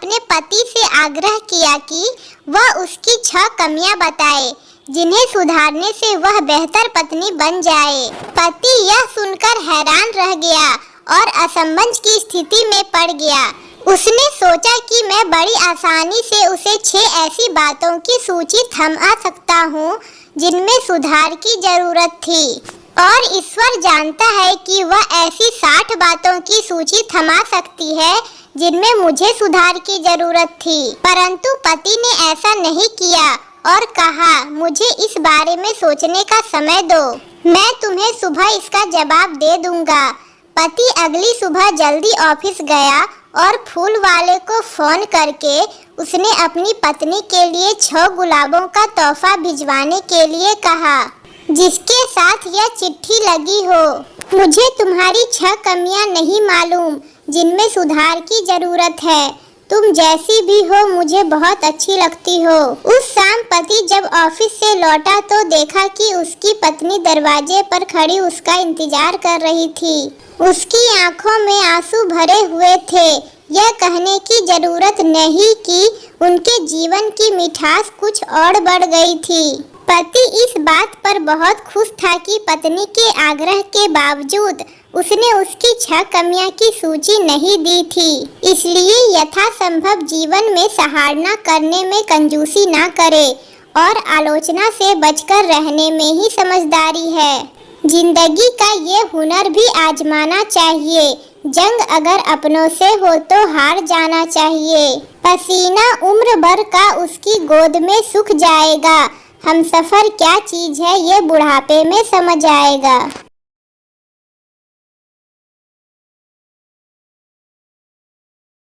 अपने पति से आग्रह किया कि वह उसकी 6 कमियां बताए जिन्हें सुधारने से वह बेहतर पत्नी बन जाए। पति यह सुनकर हैरान रह गया और असमंजस की स्थिति में पड़ गया। उसने सोचा कि मैं बड़ी आसानी से उसे 6 ऐसी बातों की सूची थमा सकता हूँ जिनमें सुधार की जरूरत थी, और ईश्वर जानता है कि वह ऐसी 60 बातों की सूची थमा सकती है जिनमें मुझे सुधार की जरूरत थी। परंतु पति ने ऐसा नहीं किया और कहा, मुझे इस बारे में सोचने का समय दो, मैं तुम्हें सुबह इसका जवाब दे दूंगा। पति अगली सुबह जल्दी ऑफिस गया और फूल वाले को फोन करके उसने अपनी पत्नी के लिए 6 गुलाबों का तोहफा भिजवाने के लिए कहा, जिसके साथ यह चिट्ठी लगी हो। मुझे तुम्हारी 6 कमियां नहीं मालूम जिनमें सुधार की जरूरत है। तुम जैसी भी हो मुझे बहुत अच्छी लगती हो। उस शाम पति जब ऑफिस से लौटा तो देखा कि उसकी पत्नी दरवाजे पर खड़ी उसका इंतजार कर रही थी। उसकी आंखों में आंसू भरे हुए थे। यह कहने की जरूरत नहीं कि उनके जीवन की मिठास कुछ और बढ़ गई थी। पति इस बात पर बहुत खुश था कि पत्नी के आग्रह के बावजूद उसने उसकी 6 कमियां की सूची नहीं दी थी। इसलिए यथासंभव जीवन में सहारना करने में कंजूसी ना करे और आलोचना से बचकर रहने में ही समझदारी है। जिंदगी का ये हुनर भी आजमाना चाहिए। जंग अगर अपनों से हो तो हार जाना चाहिए। पसीना उम्र भर का उसकी गोद में सूख जाएगा। हमसफर क्या चीज है ये बुढ़ापे में समझ आएगा।